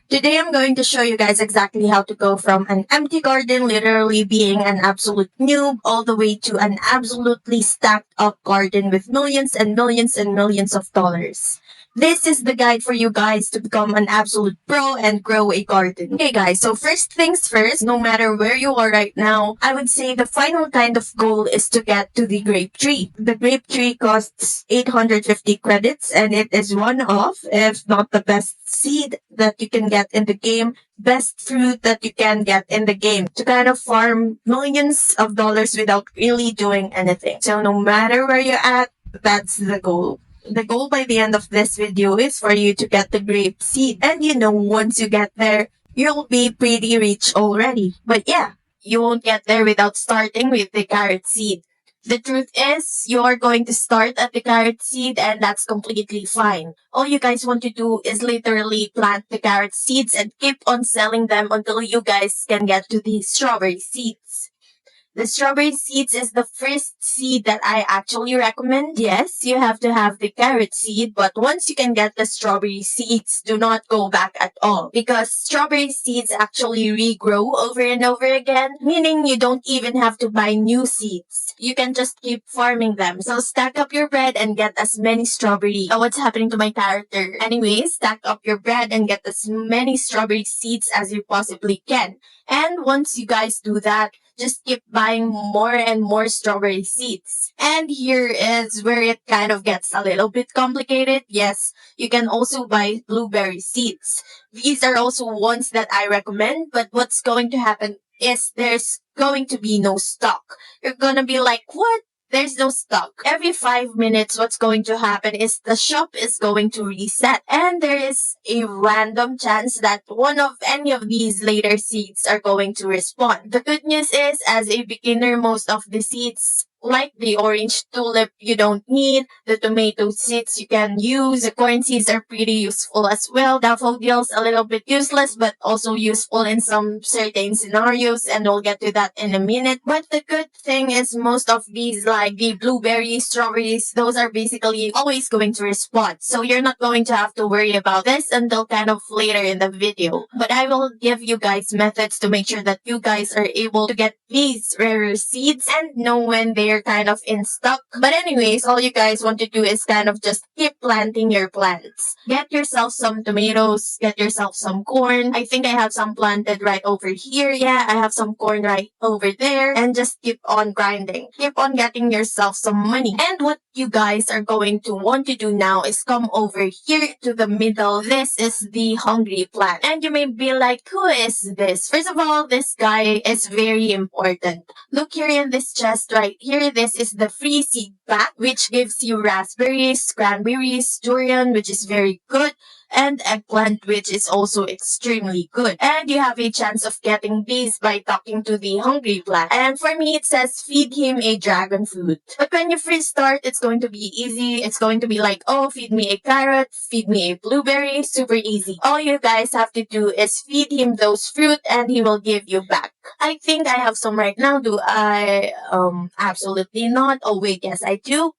Today I'm going to show you guys exactly how to go from an empty garden, literally being an absolute noob, all the way to an absolutely stacked up garden with millions and millions and millions of dollars. This is the guide for you guys to become an absolute pro and grow a garden. Okay guys, so first things first, no matter where you are right now, I would say the final kind of goal is to get to the grape tree. The grape tree costs 850 credits and it is one of, if not the best seed that you can get in the game, best fruit that you can get in the game to kind of farm millions of dollars without really doing anything. So no matter where you're at, that's the goal. The goal by the end of this video is for you to get the grape seed. And once you get there, you'll be pretty rich already. But yeah, you won't get there without starting with the carrot seed. The truth is, you are going to start at the carrot seed and that's completely fine. All you guys want to do is literally plant the carrot seeds and keep on selling them until you guys can get to the strawberry seeds. The strawberry seeds is the first seed that I actually recommend. Yes, you have to have the carrot seed, but once you can get the strawberry seeds, do not go back at all. Because strawberry seeds actually regrow over and over again, meaning you don't even have to buy new seeds. You can just keep farming them. So stack up your bread and get as many strawberry. Oh, what's happening to my character? Anyways, stack up your bread and get as many strawberry seeds as you possibly can. And once you guys do that, just keep buying more and more strawberry seeds. And here is where it kind of gets a little bit complicated. Yes, you can also buy blueberry seeds. These are also ones that I recommend, but what's going to happen is there's going to be no stock. You're gonna be like, what? There's no stock. Every 5 minutes, what's going to happen is the shop is going to reset. And there is a random chance that one of any of these later seeds are going to respawn. The good news is, as a beginner, most of the seeds, like the orange tulip, you don't need. The tomato seeds you can use. The corn seeds are pretty useful as well. Daffodils a little bit useless, but also useful in some certain scenarios, and we'll get to that in a minute. But the good thing is most of these, like the blueberries, strawberries, those are basically always going to respawn. So you're not going to have to worry about this until kind of later in the video. But I will give you guys methods to make sure that you guys are able to get these rarer seeds and know when they're kind of in stock. But anyways, all you guys want to do is kind of just keep planting your plants. Get yourself some tomatoes, get yourself some corn. I think I have some planted right over here. Yeah, I have some corn right over there. And just keep on grinding. Keep on getting yourself some money. And what you guys are going to want to do now is come over here to the middle. This is the hungry plant. And you may be like, who is this? First of all, this guy is very important. Look here in this chest right here. This is the free seed pack, which gives you raspberries, cranberries, durian, which is very good, and eggplant, which is also extremely good. And you have a chance of getting these by talking to the hungry plant. And for me, it says feed him a dragon fruit. But when you first start, it's going to be easy. It's going to be like, oh, feed me a carrot, feed me a blueberry, super easy. All you guys have to do is feed him those fruit and he will give you back. I think I have some right now. Do I? Absolutely not. Oh wait, yes I do.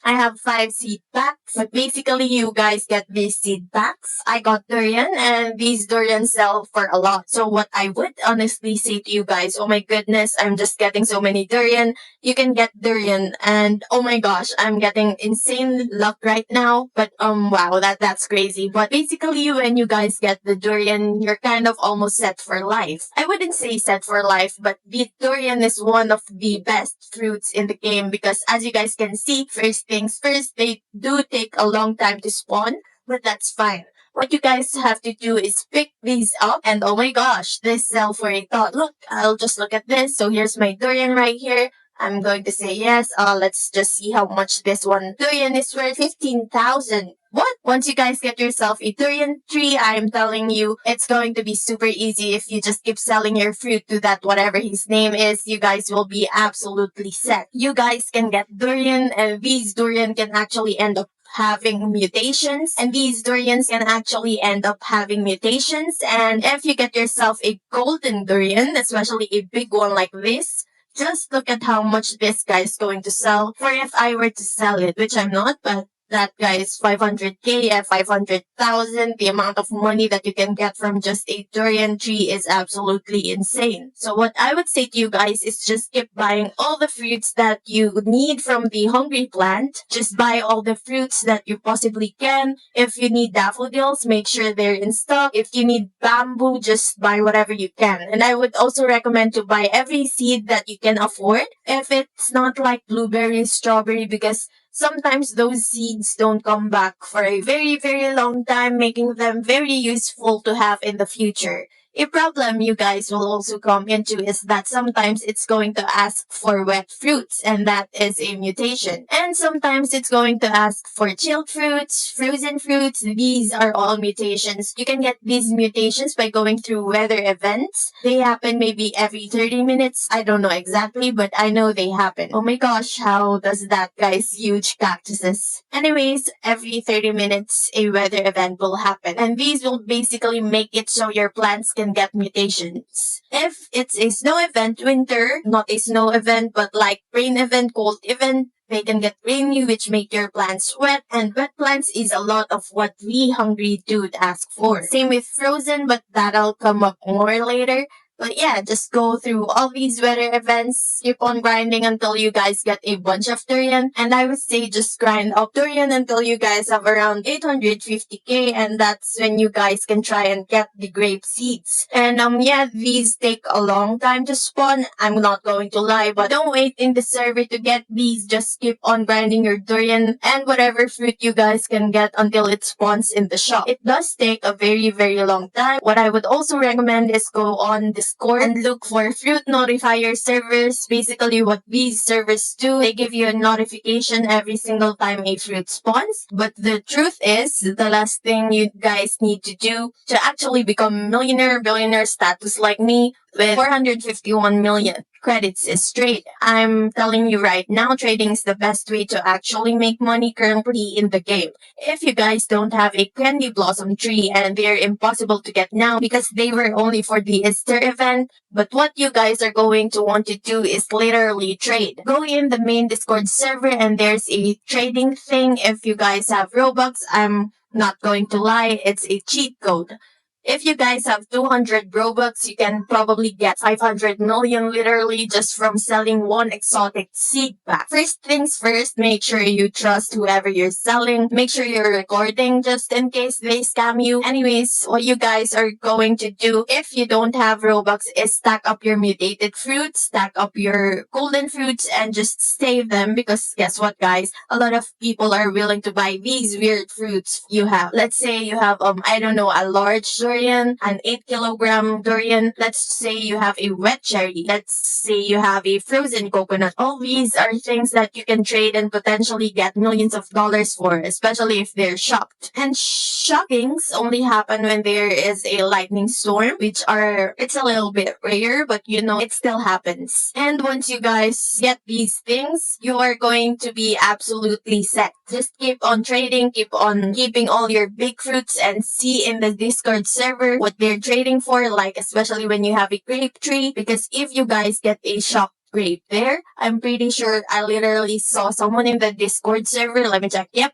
I have 5 seed packs, but basically you guys get these seed packs. I got durian and these durian sell for a lot. So what I would honestly say to you guys, oh my goodness, I'm just getting so many durian. You can get durian and oh my gosh, I'm getting insane luck right now. But wow, that's crazy. But basically when you guys get the durian, you're kind of almost set for life. I wouldn't say set for life, but the durian is one of the best fruits in the game because as you guys can see, first things first, they do take a long time to spawn, but that's fine. What you guys have to do is pick these up, and oh my gosh, this sell for a thought. Look, I'll just look at this. So here's my durian right here. I'm going to say yes. Let's just see how much this one durian is worth. 15,000. What? Once you guys get yourself a durian tree, I'm telling you, it's going to be super easy if you just keep selling your fruit to that whatever his name is. You guys will be absolutely set. You guys can get durian, and these durian can actually end up having mutations, and these durians can actually end up having mutations. And if you get yourself a golden durian, especially a big one like this, just look at how much this guy is going to sell. For if I were to sell it, which I'm not, but that, guys. 500k and 500,000. The amount of money that you can get from just a durian tree is absolutely insane. So what I would say to you guys is just keep buying all the fruits that you need from the hungry plant. Just buy all the fruits that you possibly can. If you need daffodils, make sure they're in stock. If you need bamboo, just buy whatever you can. And I would also recommend to buy every seed that you can afford. If it's not like blueberry, strawberry, because sometimes those seeds don't come back for a very, very long time, making them very useful to have in the future. A problem you guys will also come into is that sometimes it's going to ask for wet fruits, and that is a mutation. And sometimes it's going to ask for chilled fruits, frozen fruits. These are all mutations. You can get these mutations by going through weather events. They happen maybe every 30 minutes. I don't know exactly, but I know they happen. Oh my gosh, how does that, guys? Huge cactuses. Anyways, every 30 minutes, a weather event will happen. And these will basically make it so your plants can get mutations. If it's a snow event, winter, not a snow event, but like rain event, cold event, they can get rainy, which make your plants wet, and wet plants is a lot of what we hungry dude ask for. Same with frozen, but that'll come up more later. But yeah, just go through all these weather events, keep on grinding until you guys get a bunch of durian. And I would say just grind up durian until you guys have around 850k, and that's when you guys can try and get the grape seeds. And yeah, these take a long time to spawn. I'm not going to lie, but don't wait in the server to get these. Just keep on grinding your durian and whatever fruit you guys can get until it spawns in the shop. It does take a very, very long time. What I would also recommend is go on Discord and look for fruit notifier servers. Basically, what these servers do, they give you a notification every single time a fruit spawns. But the truth is, the last thing you guys need to do to actually become millionaire, billionaire status like me with 451 million credits is trade. I'm telling you right now, trading is the best way to actually make money currently in the game. If you guys don't have a candy blossom tree, and they're impossible to get now because they were only for the Easter event, but what you guys are going to want to do is literally trade. Go in the main Discord server and there's a trading thing. If you guys have Robux, I'm not going to lie, it's a cheat code. If you guys have 200 Robux, you can probably get 500 million literally just from selling one exotic seed pack. First things first, make sure you trust whoever you're selling. Make sure you're recording just in case they scam you. Anyways, what you guys are going to do if you don't have Robux is stack up your mutated fruits, stack up your golden fruits, and just save them, because guess what, guys? A lot of people are willing to buy these weird fruits you have. Let's say you have, I don't know, a large durian, an 8 kilogram durian. Let's say you have a wet cherry. Let's say you have a frozen coconut. All these are things that you can trade and potentially get millions of dollars for, especially if they're shocked. And shockings only happen when there is a lightning storm, it's a little bit rare, but you know, it still happens. And once you guys get these things, you are going to be absolutely set. Just keep on trading, keep on keeping all your big fruits, and see in the Discord server what they're trading for, like especially when you have a grape tree, because if you guys get a shock grape there, I'm pretty sure I literally saw someone in the Discord server. Let me check. Yep.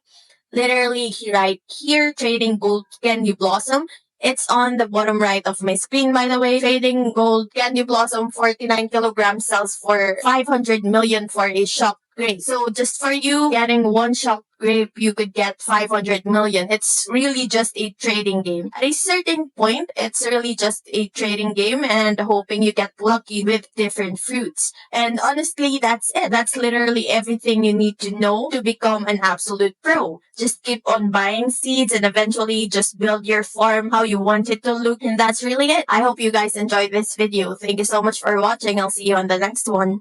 Literally right here, trading gold candy blossom. It's on the bottom right of my screen, by the way. Trading gold candy blossom 49 kilograms sells for 500 million for a shock grape. So just for you getting one shock grape, you could get 500 million. It's really just a trading game. At a certain point, it's really just a trading game and hoping you get lucky with different fruits. And honestly, that's it. That's literally everything you need to know to become an absolute pro. Just keep on buying seeds and eventually just build your farm how you want it to look. And that's really it. I hope you guys enjoyed this video. Thank you so much for watching. I'll see you on the next one.